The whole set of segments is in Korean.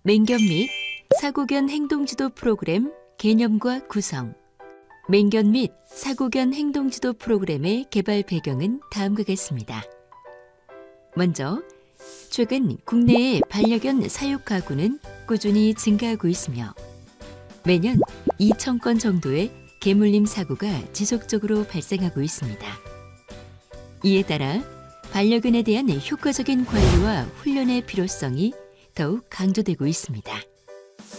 맹견 및 사고견 행동지도 프로그램 개념과 구성. 맹견 및 사고견 행동지도 프로그램의 개발 배경은 다음과 같습니다. 먼저 최근 국내의 반려견 사육 가구는 꾸준히 증가하고 있으며 매년 2,000건 정도의 개물림 사고가 지속적으로 발생하고 있습니다. 이에 따라 반려견에 대한 효과적인 관리와 훈련의 필요성이 더욱 강조되고 있습니다.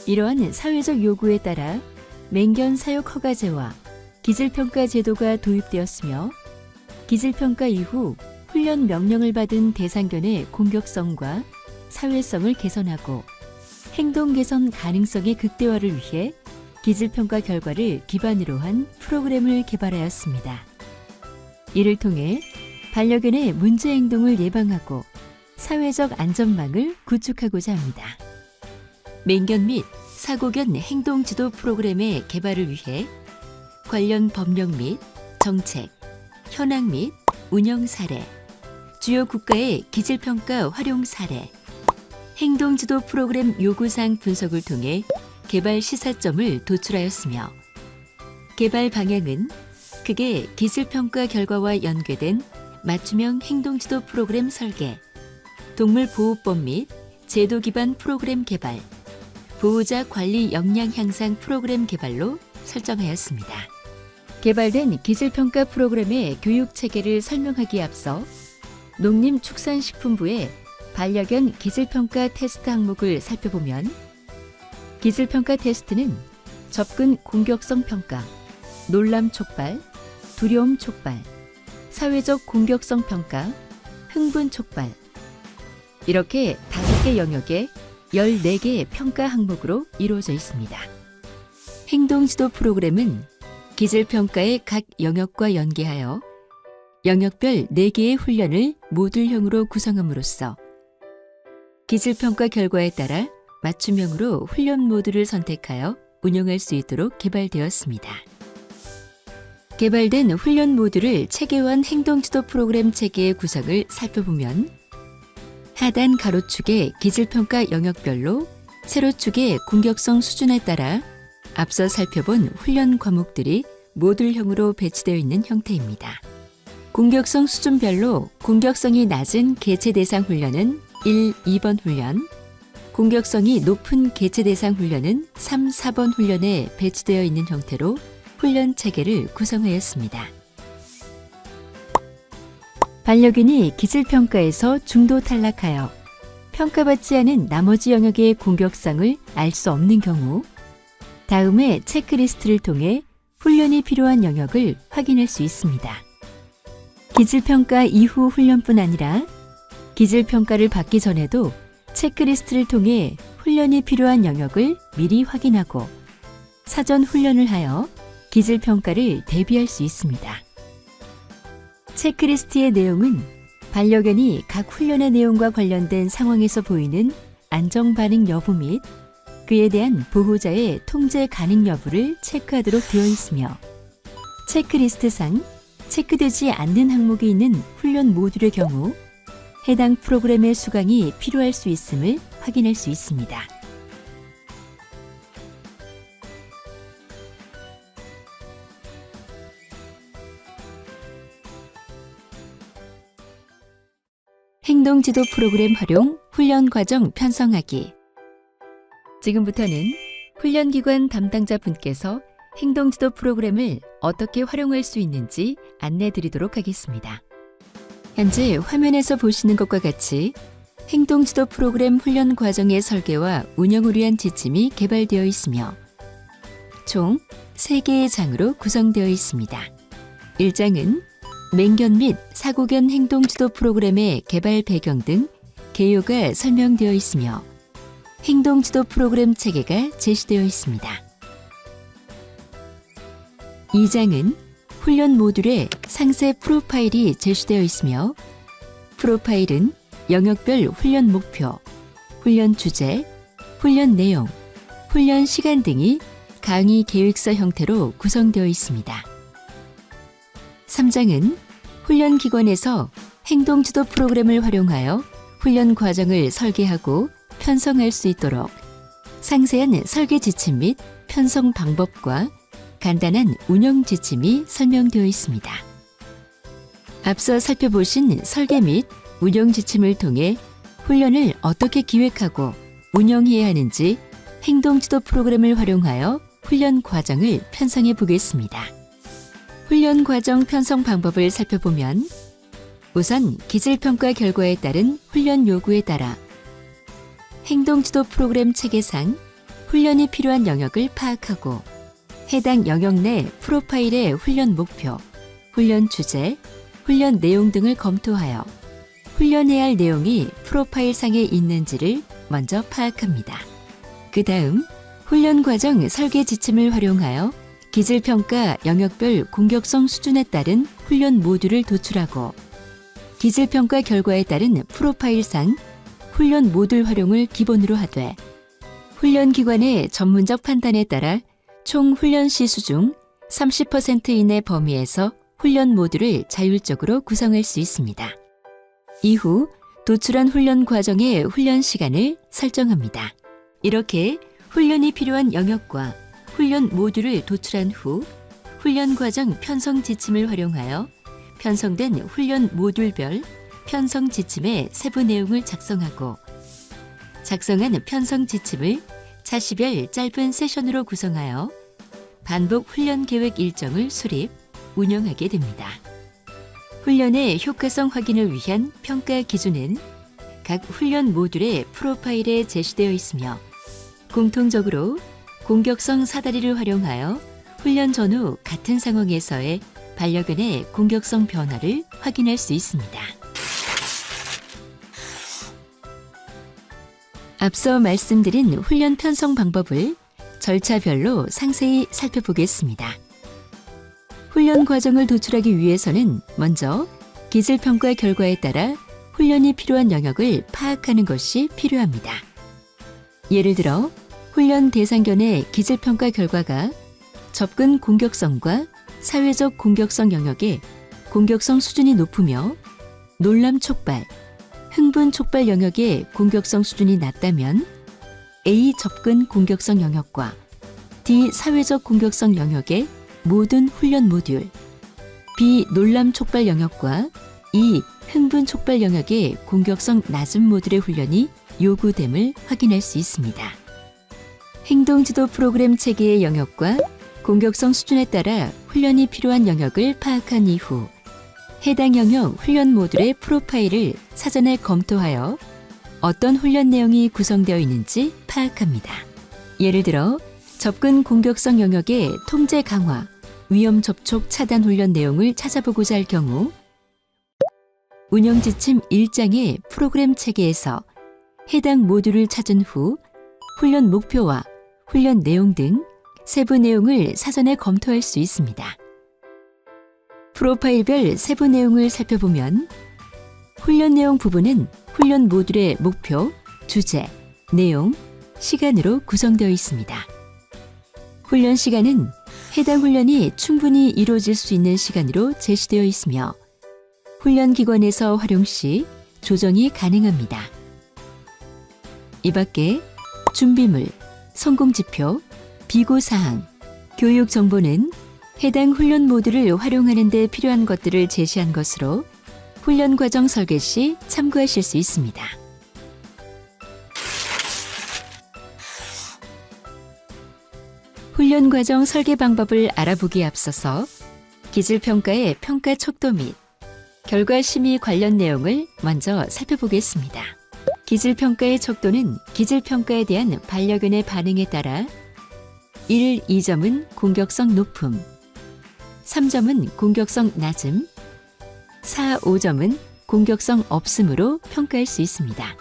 이러한 사회적 요구에 따라 맹견 사육 허가제와 기질평가 제도가 도입되었으며 기질평가 이후 훈련 명령을 받은 대상견의 공격성과 사회성을 개선하고 행동 개선 가능성의 극대화를 위해 기질평가 결과를 기반으로 한 프로그램을 개발하였습니다. 이를 통해 반려견의 문제 행동을 예방하고 사회적 안전망을 구축하고자 합니다. 맹견 및 사고견 행동지도 프로그램의 개발을 위해 관련 법령 및 정책, 현황 및 운영 사례, 주요 국가의 기질평가 활용 사례, 행동지도 프로그램 요구사항 분석을 통해 개발 시사점을 도출하였으며 개발 방향은 크게 기질평가 결과와 연계된 맞춤형 행동지도 프로그램 설계, 동물보호법 및 제도 기반 프로그램 개발, 보호자 관리 역량 향상 프로그램 개발로 설정하였습니다. 개발된 기질평가 프로그램의 교육 체계를 설명하기에 앞서 농림축산식품부의 반려견 기질평가 테스트 항목을 살펴보면 기질평가 테스트는 접근 공격성 평가, 놀람 촉발, 두려움 촉발, 사회적 공격성 평가, 흥분 촉발 이렇게 5개 영역의 14개의 평가 항목으로 이루어져 있습니다. 행동지도 프로그램은 기질평가의 각 영역과 연계하여 영역별 4개의 훈련을 모듈형으로 구성함으로써 기질평가 결과에 따라 맞춤형으로 훈련 모듈을 선택하여 운영할 수 있도록 개발되었습니다. 개발된 훈련 모듈을 체계화한 행동지도 프로그램 체계의 구성을 살펴보면 하단 가로축의 기질평가 영역별로 세로축의 공격성 수준에 따라 앞서 살펴본 훈련 과목들이 모듈형으로 배치되어 있는 형태입니다. 공격성 수준별로 공격성이 낮은 개체 대상 훈련은 1, 2번 훈련, 공격성이 높은 개체 대상 훈련은 3, 4번 훈련에 배치되어 있는 형태로 훈련 체계를 구성하였습니다. 반려견이 기질평가에서 중도 탈락하여 평가받지 않은 나머지 영역의 공격성을 알 수 없는 경우 다음의 체크리스트를 통해 훈련이 필요한 영역을 확인할 수 있습니다. 기질평가 이후 훈련뿐 아니라 기질평가를 받기 전에도 체크리스트를 통해 훈련이 필요한 영역을 미리 확인하고 사전 훈련을 하여 기질평가를 대비할 수 있습니다. 체크리스트의 내용은 반려견이 각 훈련의 내용과 관련된 상황에서 보이는 안정반응 여부 및 그에 대한 보호자의 통제 가능 여부를 체크하도록 되어 있으며 체크리스트상 체크되지 않는 항목이 있는 훈련 모듈의 경우 해당 프로그램의 수강이 필요할 수 있음을 확인할 수 있습니다. 행동지도 프로그램 활용 훈련 과정 편성하기. 지금부터는 훈련기관 담당자분께서 행동지도 프로그램을 어떻게 활용할 수 있는지 안내 드리도록 하겠습니다. 현재 화면에서 보시는 것과 같이 행동지도 프로그램 훈련 과정의 설계와 운영을 위한 지침이 개발되어 있으며 총 3개의 장으로 구성되어 있습니다. 1장은 맹견 및 사고견 행동지도 프로그램의 개발 배경 등 개요가 설명되어 있으며 행동지도 프로그램 체계가 제시되어 있습니다. 2장은 훈련 모듈에 상세 프로파일이 제시되어 있으며 프로파일은 영역별 훈련 목표, 훈련 주제, 훈련 내용, 훈련 시간 등이 강의 계획서 형태로 구성되어 있습니다. 3장은 훈련기관에서 행동지도 프로그램을 활용하여 훈련 과정을 설계하고 편성할 수 있도록 상세한 설계 지침 및 편성 방법과 간단한 운영 지침이 설명되어 있습니다. 앞서 살펴보신 설계 및 운영 지침을 통해 훈련을 어떻게 기획하고 운영해야 하는지 행동지도 프로그램을 활용하여 훈련 과정을 편성해 보겠습니다. 훈련 과정 편성 방법을 살펴보면 우선 기질평가 결과에 따른 훈련 요구에 따라 행동지도 프로그램 체계상 훈련이 필요한 영역을 파악하고 해당 영역 내 프로파일의 훈련 목표, 훈련 주제, 훈련 내용 등을 검토하여 훈련해야 할 내용이 프로파일상에 있는지를 먼저 파악합니다. 그 다음 훈련 과정 설계 지침을 활용하여 기질평가 영역별 공격성 수준에 따른 훈련 모듈을 도출하고 기질평가 결과에 따른 프로파일상 훈련 모듈 활용을 기본으로 하되 훈련 기관의 전문적 판단에 따라 총 훈련 시수 중 30% 이내 범위에서 훈련 모듈을 자율적으로 구성할 수 있습니다. 이후 도출한 훈련 과정의 훈련 시간을 설정합니다. 이렇게 훈련이 필요한 영역과 훈련 모듈을 도출한 후 훈련 과정 편성 지침을 활용하여 편성된 훈련 모듈별 편성 지침의 세부 내용을 작성하고 작성한 편성 지침을 차시별 짧은 세션으로 구성하여 반복 훈련 계획 일정을 수립, 운영하게 됩니다. 훈련의 효과성 확인을 위한 평가 기준은 각 훈련 모듈의 프로파일에 제시되어 있으며 공통적으로 공격성 사다리를 활용하여 훈련 전후 같은 상황에서의 반려견의 공격성 변화를 확인할 수 있습니다. 앞서 말씀드린 훈련 편성 방법을 절차별로 상세히 살펴보겠습니다. 훈련 과정을 도출하기 위해서는 먼저 기질평가 결과에 따라 훈련이 필요한 영역을 파악하는 것이 필요합니다. 예를 들어 훈련 대상견의 기질평가 결과가 접근 공격성과 사회적 공격성 영역의 공격성 수준이 높으며 놀람 촉발, 흥분 촉발 영역의 공격성 수준이 낮다면 A 접근 공격성 영역과 D 사회적 공격성 영역의 모든 훈련 모듈, B 놀람 촉발 영역과 E 흥분 촉발 영역의 공격성 낮은 모듈의 훈련이 요구됨을 확인할 수 있습니다. 행동지도 프로그램 체계의 영역과 공격성 수준에 따라 훈련이 필요한 영역을 파악한 이후 해당 영역 훈련 모듈의 프로파일을 사전에 검토하여 어떤 훈련 내용이 구성되어 있는지 파악합니다. 예를 들어 접근 공격성 영역의 통제 강화, 위험 접촉 차단 훈련 내용을 찾아보고자 할 경우 운영 지침 1장의 프로그램 체계에서 해당 모듈을 찾은 후 훈련 목표와 훈련 내용 등 세부 내용을 사전에 검토할 수 있습니다. 프로파일별 세부 내용을 살펴보면 훈련 내용 부분은 훈련 모듈의 목표, 주제, 내용, 시간으로 구성되어 있습니다. 훈련 시간은 해당 훈련이 충분히 이루어질 수 있는 시간으로 제시되어 있으며 훈련 기관에서 활용 시 조정이 가능합니다. 이 밖에 준비물, 성공지표, 비고사항, 교육 정보는 해당 훈련 모듈을 활용하는 데 필요한 것들을 제시한 것으로 훈련 과정 설계 시 참고하실 수 있습니다. 훈련 과정 설계 방법을 알아보기에 앞서서 기질평가의 평가 척도 및 결과 심의 관련 내용을 먼저 살펴보겠습니다. 기질평가의 척도는 기질평가에 대한 반려견의 반응에 따라 1, 2점은 공격성 높음, 3점은 공격성 낮음, 4, 5점은 공격성 없음으로 평가할 수 있습니다.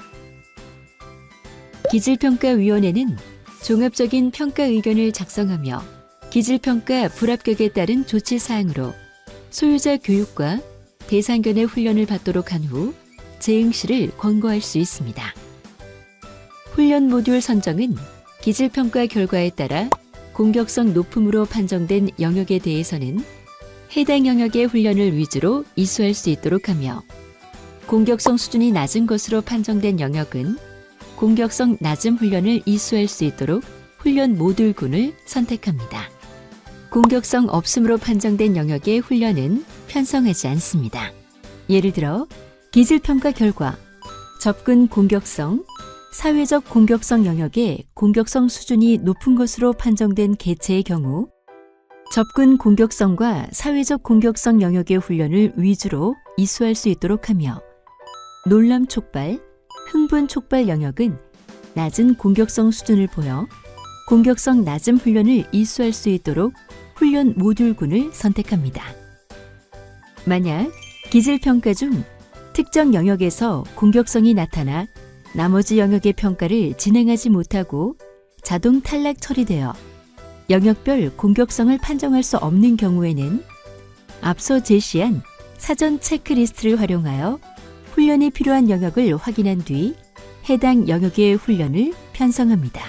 기질평가위원회는 종합적인 평가 의견을 작성하며 기질평가 불합격에 따른 조치사항으로 소유자 교육과 대상견의 훈련을 받도록 한 후 재응시를 권고할 수 있습니다. 훈련 모듈 선정은 기질평가 결과에 따라 공격성 높음으로 판정된 영역에 대해서는 해당 영역의 훈련을 위주로 이수할 수 있도록 하며 공격성 수준이 낮은 것으로 판정된 영역은 공격성 낮음 훈련을 이수할 수 있도록 훈련 모듈군을 선택합니다. 공격성 없음으로 판정된 영역의 훈련은 편성하지 않습니다. 예를 들어 기질평가 결과 접근 공격성, 사회적 공격성 영역의 공격성 수준이 높은 것으로 판정된 개체의 경우 접근 공격성과 사회적 공격성 영역의 훈련을 위주로 이수할 수 있도록 하며 놀람 촉발, 흥분 촉발 영역은 낮은 공격성 수준을 보여 공격성 낮음 훈련을 이수할 수 있도록 훈련 모듈군을 선택합니다. 만약 기질평가 중 특정 영역에서 공격성이 나타나 나머지 영역의 평가를 진행하지 못하고 자동 탈락 처리되어 영역별 공격성을 판정할 수 없는 경우에는 앞서 제시한 사전 체크리스트를 활용하여 훈련이 필요한 영역을 확인한 뒤 해당 영역의 훈련을 편성합니다.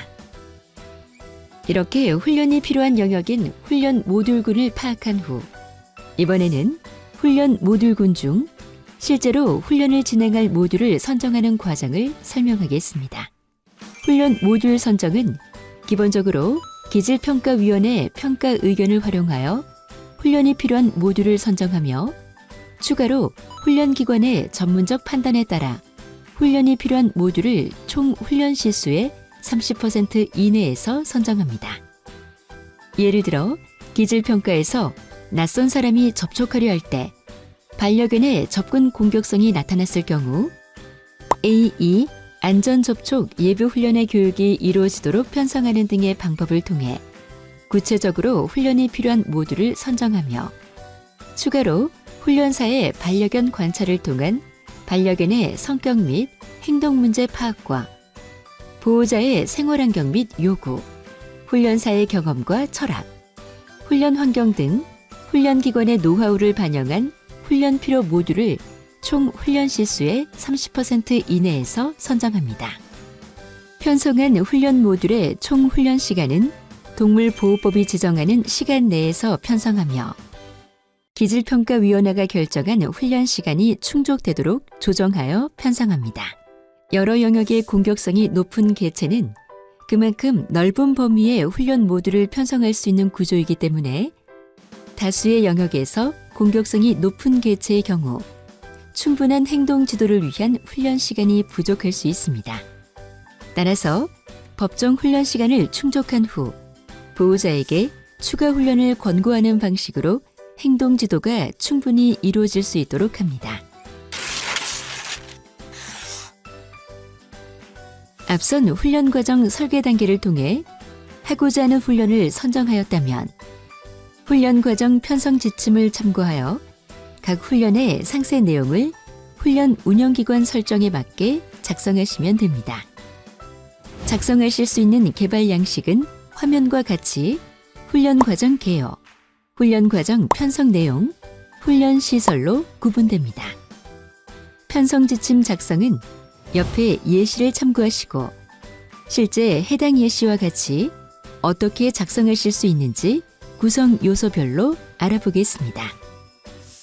이렇게 훈련이 필요한 영역인 훈련 모듈군을 파악한 후 이번에는 훈련 모듈군 중 실제로 훈련을 진행할 모듈을 선정하는 과정을 설명하겠습니다. 훈련 모듈 선정은 기본적으로 기질평가위원회 평가 의견을 활용하여 훈련이 필요한 모듈을 선정하며 추가로 훈련기관의 전문적 판단에 따라 훈련이 필요한 모듈을 총 훈련 시수의 30% 이내에서 선정합니다. 예를 들어 기질평가에서 낯선 사람이 접촉하려 할 때 반려견의 접근 공격성이 나타났을 경우 A2 안전접촉 예비훈련의 교육이 이루어지도록 편성하는 등의 방법을 통해 구체적으로 훈련이 필요한 모듈을 선정하며 추가로 훈련사의 반려견 관찰을 통한 반려견의 성격 및 행동 문제 파악과 보호자의 생활환경 및 요구, 훈련사의 경험과 철학, 훈련 환경 등 훈련기관의 노하우를 반영한 훈련 필요 모듈을 총 훈련 시수의 30% 이내에서 선정합니다. 편성한 훈련 모듈의 총 훈련 시간은 동물보호법이 지정하는 시간 내에서 편성하며 기질평가위원회가 결정한 훈련 시간이 충족되도록 조정하여 편성합니다. 여러 영역의 공격성이 높은 개체는 그만큼 넓은 범위의 훈련 모듈을 편성할 수 있는 구조이기 때문에 다수의 영역에서 공격성이 높은 개체의 경우 충분한 행동 지도를 위한 훈련 시간이 부족할 수 있습니다. 따라서 법정 훈련 시간을 충족한 후 보호자에게 추가 훈련을 권고하는 방식으로 행동 지도가 충분히 이루어질 수 있도록 합니다. 앞선 훈련 과정 설계 단계를 통해 하고자 하는 훈련을 선정하였다면 훈련 과정 편성 지침을 참고하여 각 훈련의 상세 내용을 훈련 운영기관 설정에 맞게 작성하시면 됩니다. 작성하실 수 있는 개발 양식은 화면과 같이 훈련 과정 개요, 훈련 과정 편성 내용, 훈련 시설로 구분됩니다. 편성 지침 작성은 옆에 예시를 참고하시고 실제 해당 예시와 같이 어떻게 작성하실 수 있는지 구성 요소별로 알아보겠습니다.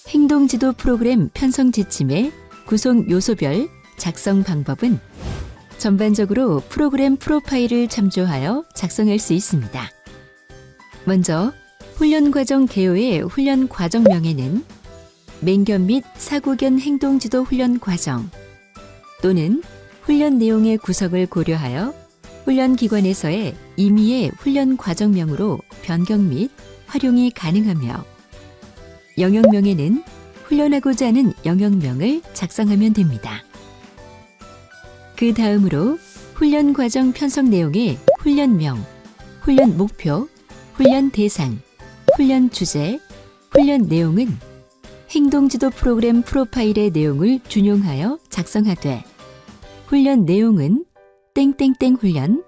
행동지도 프로그램 편성 지침의 구성 요소별 작성 방법은 전반적으로 프로그램 프로파일을 참조하여 작성할 수 있습니다. 먼저 훈련 과정 개요의 훈련 과정명에는 맹견 및 사고견 행동지도 훈련 과정 또는 훈련 내용의 구성을 고려하여 훈련 기관에서의 임의의 훈련 과정명으로 변경 및 활용이 가능하며 영역명에는 훈련하고자 하는 영역명을 작성하면 됩니다. 그 다음으로 훈련 과정 편성 내용의 훈련명, 훈련 목표, 훈련 대상, 훈련 주제, 훈련 내용은 행동지도 프로그램 프로파일의 내용을 준용하여 작성하되 훈련 내용은 땡땡땡 훈련,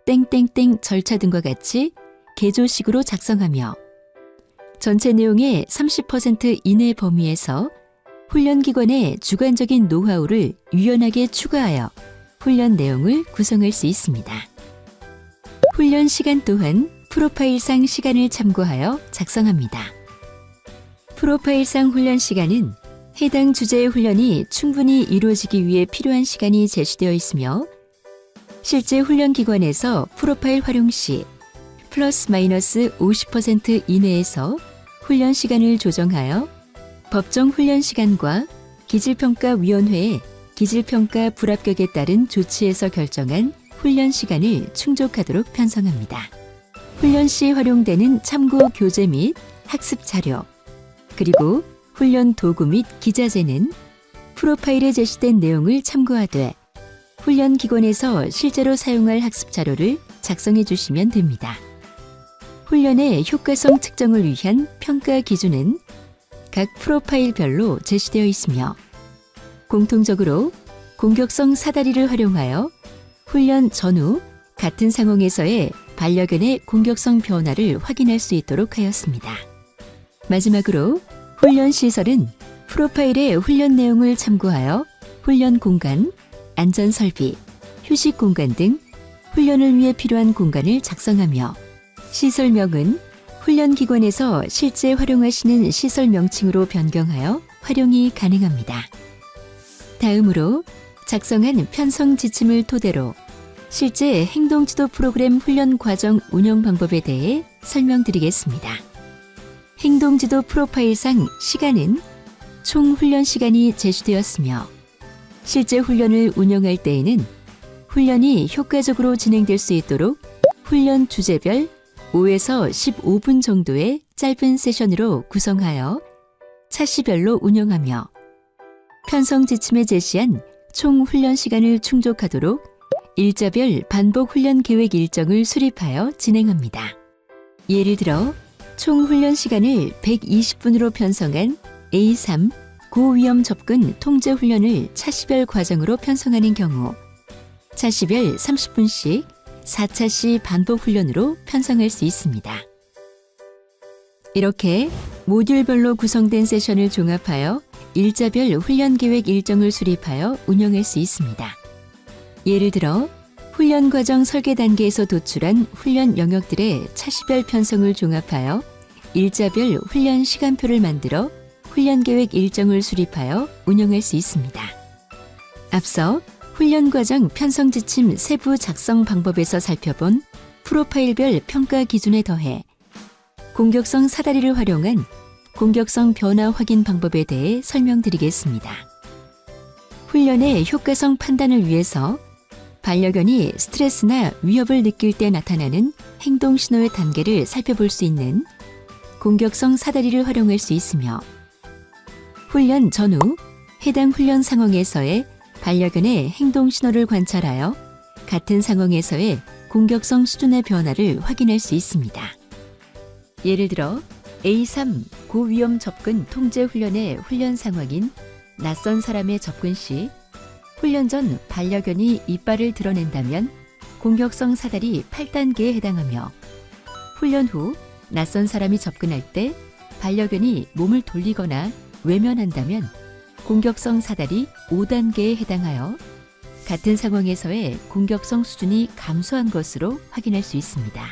땡땡땡 절차 등과 같이 개조식으로 작성하며 전체 내용의 30% 이내 범위에서 훈련기관의 주관적인 노하우를 유연하게 추가하여 훈련 내용을 구성할 수 있습니다. 훈련 시간 또한 프로파일상 시간을 참고하여 작성합니다. 프로파일상 훈련 시간은 해당 주제의 훈련이 충분히 이루어지기 위해 필요한 시간이 제시되어 있으며 실제 훈련 기관에서 프로파일 활용 시 플러스 마이너스 50% 이내에서 훈련 시간을 조정하여 법정 훈련 시간과 기질평가위원회의 기질평가 불합격에 따른 조치에서 결정한 훈련 시간을 충족하도록 편성합니다. 훈련 시 활용되는 참고 교재 및 학습 자료, 그리고 훈련 도구 및 기자재는 프로파일에 제시된 내용을 참고하되 훈련 기관에서 실제로 사용할 학습 자료를 작성해 주시면 됩니다. 훈련의 효과성 측정을 위한 평가 기준은 각 프로파일별로 제시되어 있으며 공통적으로 공격성 사다리를 활용하여 훈련 전후 같은 상황에서의 반려견의 공격성 변화를 확인할 수 있도록 하였습니다. 마지막으로 훈련 시설은 프로파일의 훈련 내용을 참고하여 훈련 공간, 안전 설비, 휴식 공간 등 훈련을 위해 필요한 공간을 작성하며 시설명은 훈련 기관에서 실제 활용하시는 시설 명칭으로 변경하여 활용이 가능합니다. 다음으로 작성한 편성 지침을 토대로 실제 행동지도 프로그램 훈련 과정 운영 방법에 대해 설명드리겠습니다. 행동지도 프로파일상 시간은 총 훈련 시간이 제시되었으며 실제 훈련을 운영할 때에는 훈련이 효과적으로 진행될 수 있도록 훈련 주제별 5에서 15분 정도의 짧은 세션으로 구성하여 차시별로 운영하며 편성 지침에 제시한 총 훈련 시간을 충족하도록 일자별 반복 훈련 계획 일정을 수립하여 진행합니다. 예를 들어 총 훈련 시간을 120분으로 편성한 A3 고위험 접근 통제 훈련을 차시별 과정으로 편성하는 경우 차시별 30분씩 4차시 반복 훈련으로 편성할 수 있습니다. 이렇게 모듈별로 구성된 세션을 종합하여 일자별 훈련 계획 일정을 수립하여 운영할 수 있습니다. 예를 들어 훈련 과정 설계 단계에서 도출한 훈련 영역들의 차시별 편성을 종합하여 일자별 훈련 시간표를 만들어 훈련 계획 일정을 수립하여 운영할 수 있습니다. 앞서 훈련 과정 편성 지침 세부 작성 방법에서 살펴본 프로파일별 평가 기준에 더해 공격성 사다리를 활용한 공격성 변화 확인 방법에 대해 설명드리겠습니다. 훈련의 효과성 판단을 위해서 반려견이 스트레스나 위협을 느낄 때 나타나는 행동 신호의 단계를 살펴볼 수 있는 공격성 사다리를 활용할 수 있으며 훈련 전후 해당 훈련 상황에서의 반려견의 행동 신호를 관찰하여 같은 상황에서의 공격성 수준의 변화를 확인할 수 있습니다. 예를 들어 A3 고위험 접근 통제 훈련의 훈련 상황인 낯선 사람의 접근 시 훈련 전 반려견이 이빨을 드러낸다면 공격성 사다리 8단계에 해당하며 훈련 후 낯선 사람이 접근할 때 반려견이 몸을 돌리거나 외면한다면 공격성 사다리 5단계에 해당하여 같은 상황에서의 공격성 수준이 감소한 것으로 확인할 수 있습니다.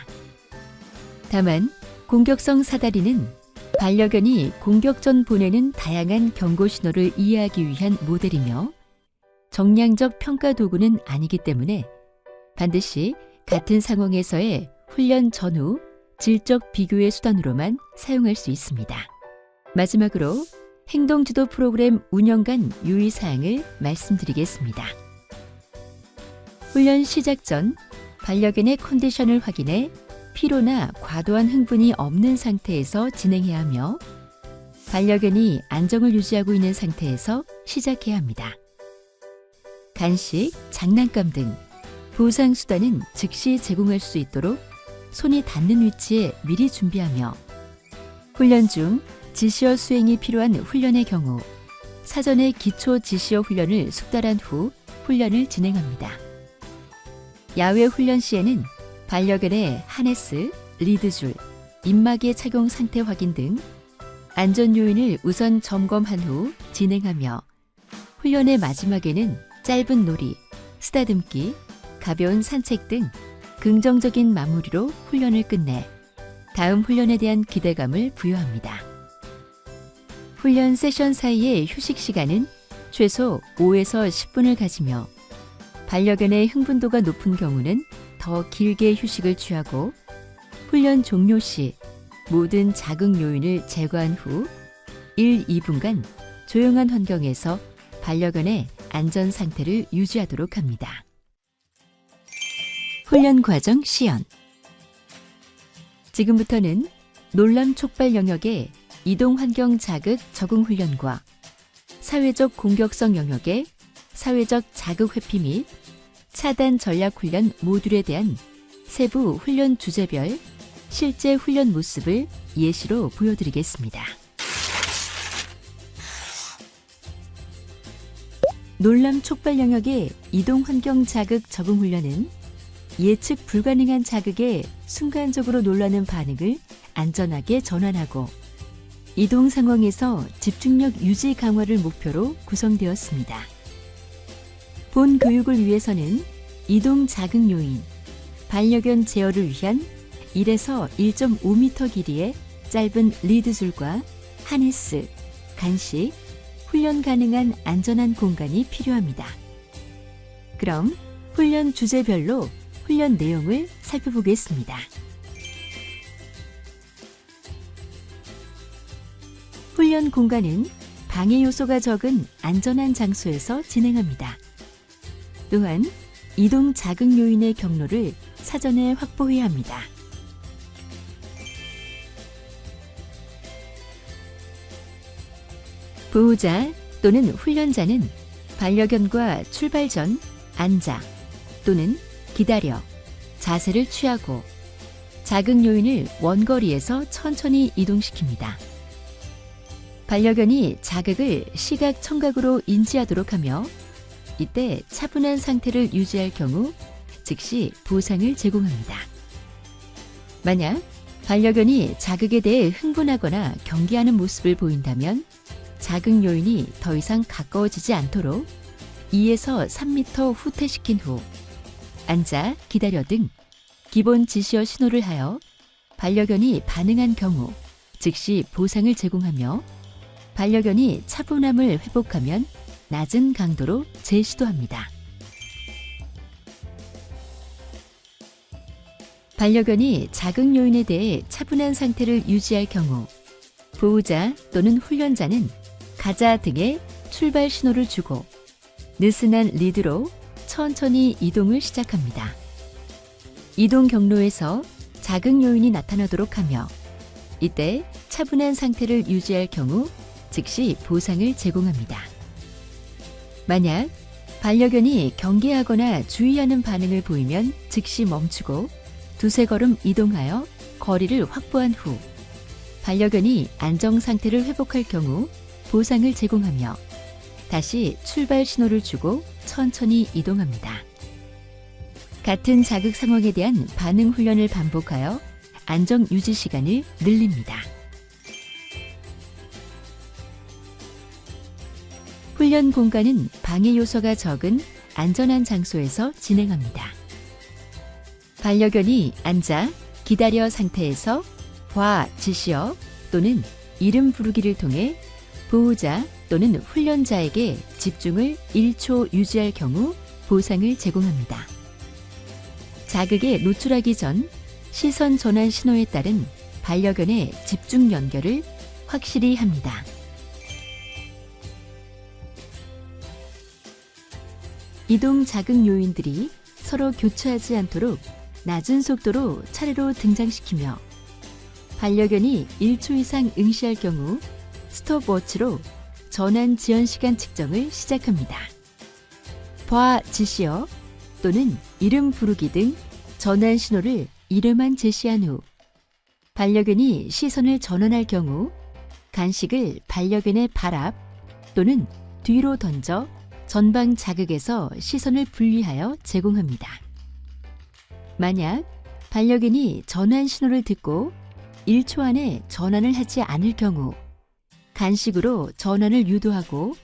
다만 공격성 사다리는 반려견이 공격 전 보내는 다양한 경고 신호를 이해하기 위한 모델이며 정량적 평가 도구는 아니기 때문에 반드시 같은 상황에서의 훈련 전후 질적 비교의 수단으로만 사용할 수 있습니다. 마지막으로 행동지도 프로그램 운영관 유의사항을 말씀드리겠습니다. 훈련 시작 전 반려견의 컨디션을 확인해 피로나 과도한 흥분이 없는 상태에서 진행해야 하며 반려견이 안정을 유지하고 있는 상태에서 시작해야 합니다. 간식, 장난감 등 보상수단은 즉시 제공할 수 있도록 손이 닿는 위치에 미리 준비하며 훈련 중 지시어 수행이 필요한 훈련의 경우 사전에 기초 지시어 훈련을 숙달한 후 훈련을 진행합니다. 야외 훈련 시에는 반려견의 하네스, 리드줄, 입마개 착용 상태 확인 등 안전 요인을 우선 점검한 후 진행하며 훈련의 마지막에는 짧은 놀이, 쓰다듬기, 가벼운 산책 등 긍정적인 마무리로 훈련을 끝내 다음 훈련에 대한 기대감을 부여합니다. 훈련 세션 사이의 휴식 시간은 최소 5에서 10분을 가지며 반려견의 흥분도가 높은 경우는 더 길게 휴식을 취하고 훈련 종료 시 모든 자극 요인을 제거한 후 1, 2분간 조용한 환경에서 반려견의 안전 상태를 유지하도록 합니다. 훈련 과정 시연. 지금부터는 놀람 촉발 영역의 이동 환경 자극 적응 훈련과 사회적 공격성 영역의 사회적 자극 회피 및 차단 전략 훈련 모듈에 대한 세부 훈련 주제별 실제 훈련 모습을 예시로 보여드리겠습니다. 놀람 촉발 영역의 이동 환경 자극 적응 훈련은 예측 불가능한 자극에 순간적으로 놀라는 반응을 안전하게 전환하고 이동 상황에서 집중력 유지 강화를 목표로 구성되었습니다. 본 교육을 위해서는 이동 자극 요인, 반려견 제어를 위한 1에서 1.5m 길이의 짧은 리드줄과 하네스, 간식, 훈련 가능한 안전한 공간이 필요합니다. 그럼 훈련 주제별로 훈련 내용을 살펴보겠습니다. 훈련 공간은 방해 요소가 적은 안전한 장소에서 진행합니다. 또한 이동 자극 요인의 경로를 사전에 확보해야 합니다. 보호자 또는 훈련자는 반려견과 출발 전 앉아 또는 기다려 자세를 취하고 자극 요인을 원거리에서 천천히 이동시킵니다. 반려견이 자극을 시각 청각으로 인지하도록 하며 이때 차분한 상태를 유지할 경우 즉시 보상을 제공합니다. 만약 반려견이 자극에 대해 흥분하거나 경계하는 모습을 보인다면 자극 요인이 더 이상 가까워지지 않도록 2에서 3m 후퇴시킨 후 앉아, 기다려 등 기본 지시어 신호를 하여 반려견이 반응한 경우 즉시 보상을 제공하며 반려견이 차분함을 회복하면 낮은 강도로 재시도합니다. 반려견이 자극 요인에 대해 차분한 상태를 유지할 경우 보호자 또는 훈련자는 가자 등의 출발 신호를 주고 느슨한 리드로 천천히 이동을 시작합니다. 이동 경로에서 자극 요인이 나타나도록 하며 이때 차분한 상태를 유지할 경우 즉시 보상을 제공합니다. 만약 반려견이 경계하거나 주의하는 반응을 보이면 즉시 멈추고 두세 걸음 이동하여 거리를 확보한 후 반려견이 안정 상태를 회복할 경우 보상을 제공하며 다시 출발 신호를 주고 천천히 이동합니다. 같은 자극 상황에 대한 반응 훈련을 반복하여 안정 유지 시간을 늘립니다. 훈련 공간은 방해 요소가 적은 안전한 장소에서 진행합니다. 반려견이 앉아 기다려 상태에서 과 지시어 또는 이름 부르기를 통해 보호자 또는 훈련자에게 집중을 1초 유지할 경우 보상을 제공합니다. 자극에 노출하기 전 시선 전환 신호에 따른 반려견의 집중 연결을 확실히 합니다. 이동 자극 요인들이 서로 교차하지 않도록 낮은 속도로 차례로 등장시키며 반려견이 1초 이상 응시할 경우 스톱워치로 전환 지연 시간 측정을 시작합니다. 봐 지시어 또는 이름 부르기 등 전환 신호를 이름만 제시한 후 반려견이 시선을 전환할 경우 간식을 반려견의 발 앞 또는 뒤로 던져 전방 자극에서 시선을 분리하여 제공합니다. 만약 반려견이 전환 신호를 듣고 1초 안에 전환을 하지 않을 경우 간식으로 전환을 유도하고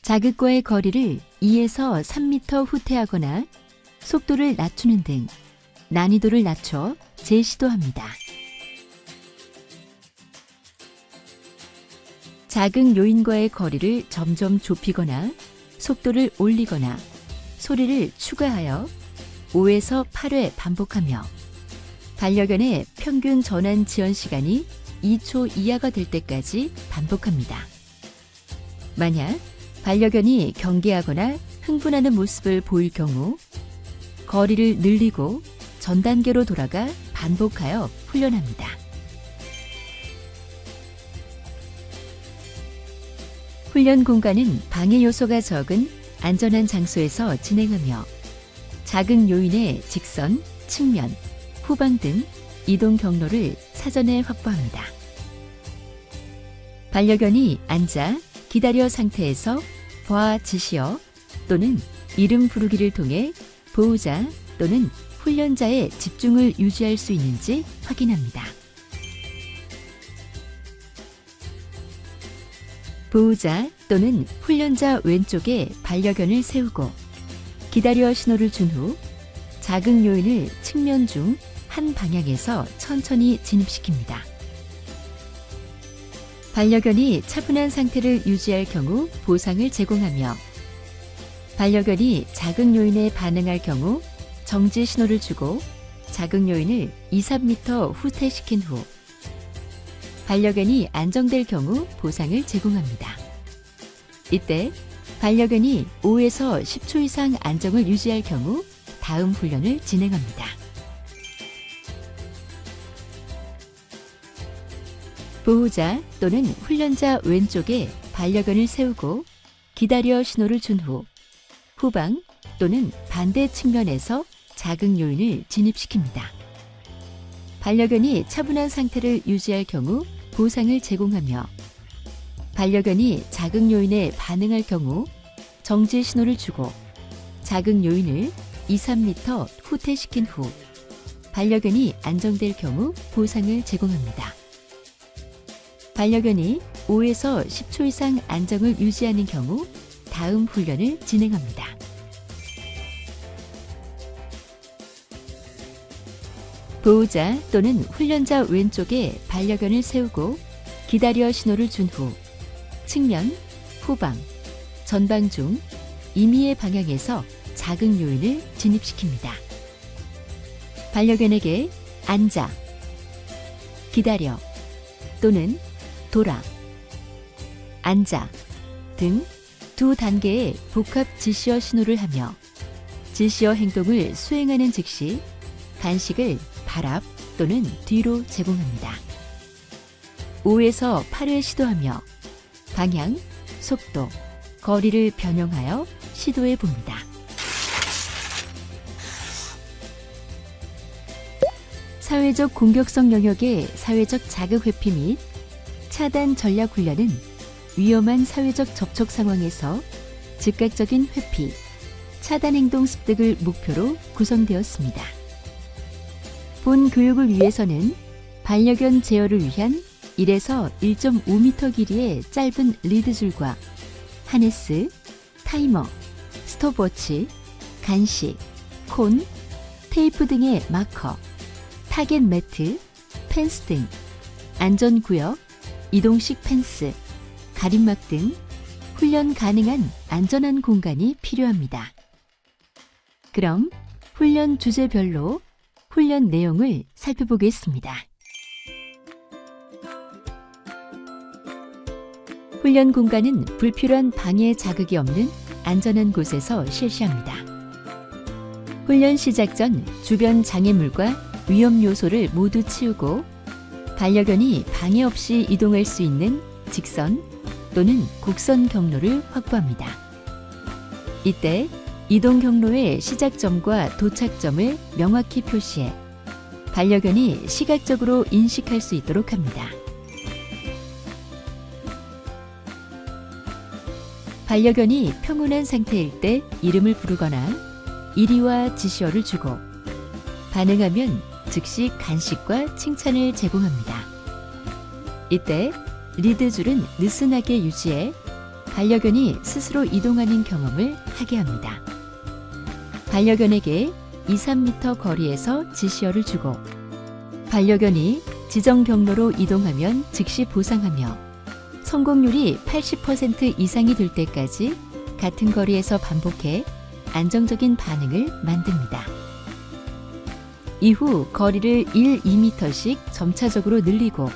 자극과의 거리를 2에서 3m 후퇴하거나 속도를 낮추는 등 난이도를 낮춰 재시도합니다. 자극 요인과의 거리를 점점 좁히거나 속도를 올리거나 소리를 추가하여 5에서 8회 반복하며 반려견의 평균 전환 지연 시간이 2초 이하가 될 때까지 반복합니다. 만약 반려견이 경계하거나 흥분하는 모습을 보일 경우 거리를 늘리고 전 단계로 돌아가 반복하여 훈련합니다. 훈련 공간은 방해 요소가 적은 안전한 장소에서 진행하며 자극 요인의 직선, 측면, 후방 등 이동 경로를 사전에 확보합니다. 반려견이 앉아 기다려 상태에서 봐 지시어 또는 이름 부르기를 통해 보호자 또는 훈련자의 집중을 유지할 수 있는지 확인합니다. 보호자 또는 훈련자 왼쪽에 반려견을 세우고 기다려 신호를 준 후 자극 요인을 측면 중 한 방향에서 천천히 진입시킵니다. 반려견이 차분한 상태를 유지할 경우 보상을 제공하며 반려견이 자극 요인에 반응할 경우 정지 신호를 주고 자극 요인을 2-3m 후퇴시킨 후 반려견이 안정될 경우 보상을 제공합니다. 이때 반려견이 5에서 10초 이상 안정을 유지할 경우 다음 훈련을 진행합니다. 보호자 또는 훈련자 왼쪽에 반려견을 세우고 기다려 신호를 준 후 후방 또는 반대 측면에서 자극 요인을 진입시킵니다. 반려견이 차분한 상태를 유지할 경우 보상을 제공하며 반려견이 자극 요인에 반응할 경우 정지 신호를 주고 자극 요인을 2-3m 후퇴시킨 후 반려견이 안정될 경우 보상을 제공합니다. 반려견이 5에서 10초 이상 안정을 유지하는 경우 다음 훈련을 진행합니다. 보호자 또는 훈련자 왼쪽에 반려견을 세우고 기다려 신호를 준 후 측면, 후방, 전방 중 임의의 방향에서 자극 요인을 진입시킵니다. 반려견에게 앉아, 기다려 또는 돌아, 앉아 등 두 단계의 복합 지시어 신호를 하며 지시어 행동을 수행하는 즉시 간식을 발 앞 또는 뒤로 제공합니다. 5에서 8회 시도하며 방향, 속도, 거리를 변형하여 시도해 봅니다. 사회적 공격성 영역의 사회적 자극 회피 및 차단 전략 훈련은 위험한 사회적 접촉 상황에서 즉각적인 회피, 차단 행동 습득을 목표로 구성되었습니다. 본 교육을 위해서는 반려견 제어를 위한 1에서 1.5m 길이의 짧은 리드줄과 하네스, 타이머, 스톱워치, 간식, 콘, 테이프 등의 마커, 타겟 매트, 펜스 등 안전구역, 이동식 펜스, 가림막 등 훈련 가능한 안전한 공간이 필요합니다. 그럼 훈련 주제별로 훈련 내용을 살펴보겠습니다. 훈련 공간은 불필요한 방해 자극이 없는 안전한 곳에서 실시합니다. 훈련 시작 전 주변 장애물과 위험 요소를 모두 치우고 반려견이 방해 없이 이동할 수 있는 직선 또는 곡선 경로를 확보합니다. 이때 이동 경로의 시작점과 도착점을 명확히 표시해 반려견이 시각적으로 인식할 수 있도록 합니다. 반려견이 평온한 상태일 때 이름을 부르거나 이리와 지시어를 주고 반응하면 즉시 간식과 칭찬을 제공합니다. 이때 리드줄은 느슨하게 유지해 반려견이 스스로 이동하는 경험을 하게 합니다. 반려견에게 2-3m 거리에서 지시어를 주고 반려견이 지정 경로로 이동하면 즉시 보상하며 성공률이 80% 이상이 될 때까지 같은 거리에서 반복해 안정적인 반응을 만듭니다. 이후 거리를 1-2m씩 점차적으로 늘리고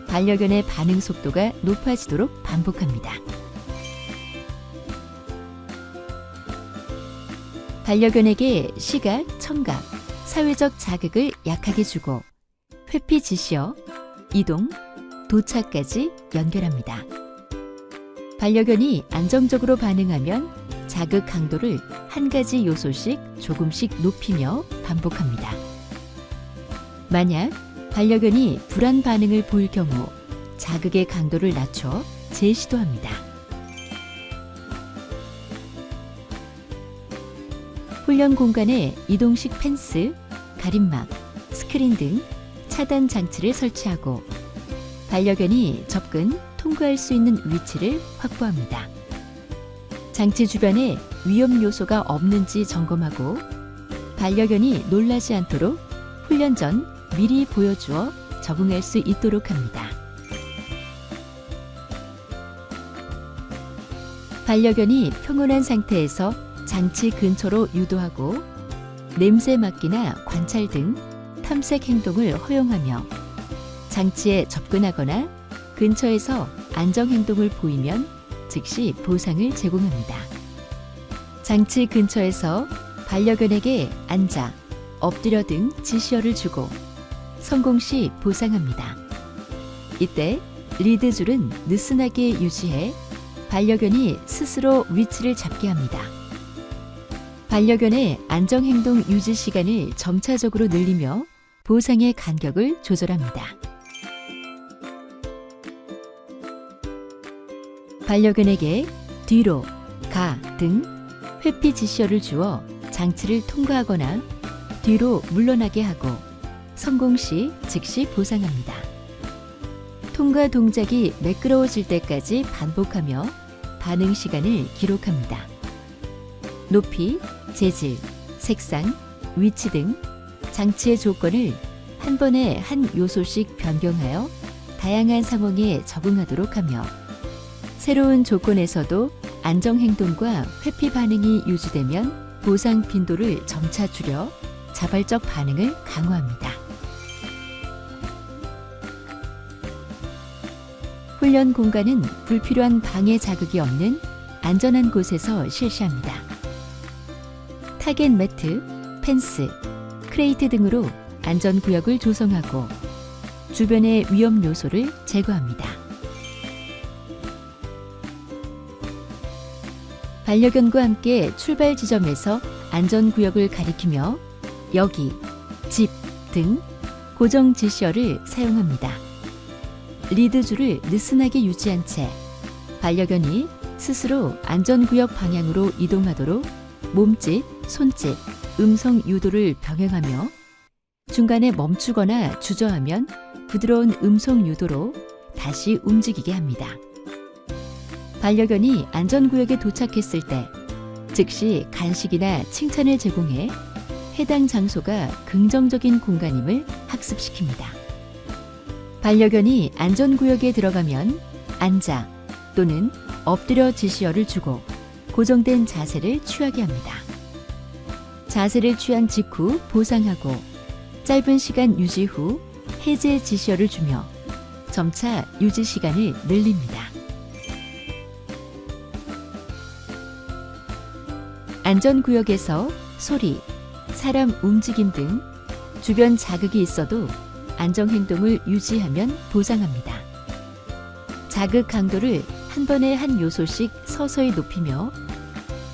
반려견의 반응 속도가 높아지도록 반복합니다. 반려견에게 시각, 청각, 사회적 자극을 약하게 주고 회피 지시어, 이동, 도착까지 연결합니다. 반려견이 안정적으로 반응하면 자극 강도를 한 가지 요소씩 조금씩 높이며 반복합니다. 만약 반려견이 불안 반응을 보일 경우 자극의 강도를 낮춰 재시도합니다. 훈련 공간에 이동식 펜스, 가림막, 스크린 등 차단 장치를 설치하고 반려견이 접근, 통과할 수 있는 위치를 확보합니다. 장치 주변에 위험 요소가 없는지 점검하고 반려견이 놀라지 않도록 훈련 전 미리 보여주어 적응할 수 있도록 합니다. 반려견이 평온한 상태에서 장치 근처로 유도하고 냄새 맡기나 관찰 등 탐색 행동을 허용하며 장치에 접근하거나 근처에서 안정 행동을 보이면 즉시 보상을 제공합니다. 장치 근처에서 반려견에게 앉아, 엎드려 등 지시어를 주고 성공 시 보상합니다. 이때 리드줄은 느슨하게 유지해 반려견이 스스로 위치를 잡게 합니다. 반려견의 안정행동 유지 시간을 점차적으로 늘리며 보상의 간격을 조절합니다. 반려견에게 뒤로, 가 등 회피 지시어를 주어 장치를 통과하거나 뒤로 물러나게 하고 성공 시 즉시 보상합니다. 통과 동작이 매끄러워질 때까지 반복하며 반응 시간을 기록합니다. 높이, 재질, 색상, 위치 등 장치의 조건을 한 번에 한 요소씩 변경하여 다양한 상황에 적응하도록 하며 새로운 조건에서도 안정행동과 회피 반응이 유지되면 보상 빈도를 점차 줄여 자발적 반응을 강화합니다. 훈련 공간은 불필요한 방해 자극이 없는 안전한 곳에서 실시합니다. 타겟 매트, 펜스, 크레이트 등으로 안전구역을 조성하고 주변의 위험 요소를 제거합니다. 반려견과 함께 출발 지점에서 안전구역을 가리키며 여기, 집 등 고정 지시어를 사용합니다. 리드줄을 느슨하게 유지한 채 반려견이 스스로 안전구역 방향으로 이동하도록 몸짓, 손짓, 음성 유도를 병행하며 중간에 멈추거나 주저하면 부드러운 음성 유도로 다시 움직이게 합니다. 반려견이 안전구역에 도착했을 때 즉시 간식이나 칭찬을 제공해 해당 장소가 긍정적인 공간임을 학습시킵니다. 반려견이 안전구역에 들어가면 앉아 또는 엎드려 지시어를 주고 고정된 자세를 취하게 합니다. 자세를 취한 직후 보상하고 짧은 시간 유지 후 해제 지시어를 주며 점차 유지 시간을 늘립니다. 안전구역에서 소리, 사람 움직임 등 주변 자극이 있어도 안정행동을 유지하면 보상합니다. 자극 강도를 한 번에 한 요소씩 서서히 높이며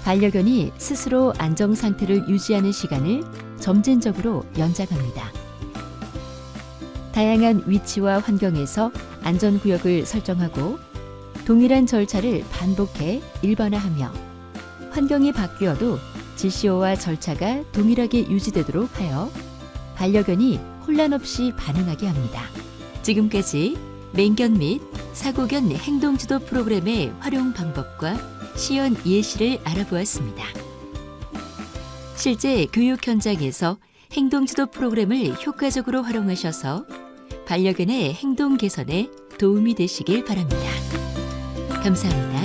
반려견이 스스로 안정 상태를 유지하는 시간을 점진적으로 연장합니다. 다양한 위치와 환경에서 안전구역을 설정하고 동일한 절차를 반복해 일반화하며 환경이 바뀌어도 지시어와 절차가 동일하게 유지되도록 하여 반려견이 혼란 없이 반응하게 합니다. 지금까지 맹견 및 사고견 행동지도 프로그램의 활용 방법과 시연 예시를 알아보았습니다. 실제 교육 현장에서 행동지도 프로그램을 효과적으로 활용하셔서 반려견의 행동 개선에 도움이 되시길 바랍니다. 감사합니다.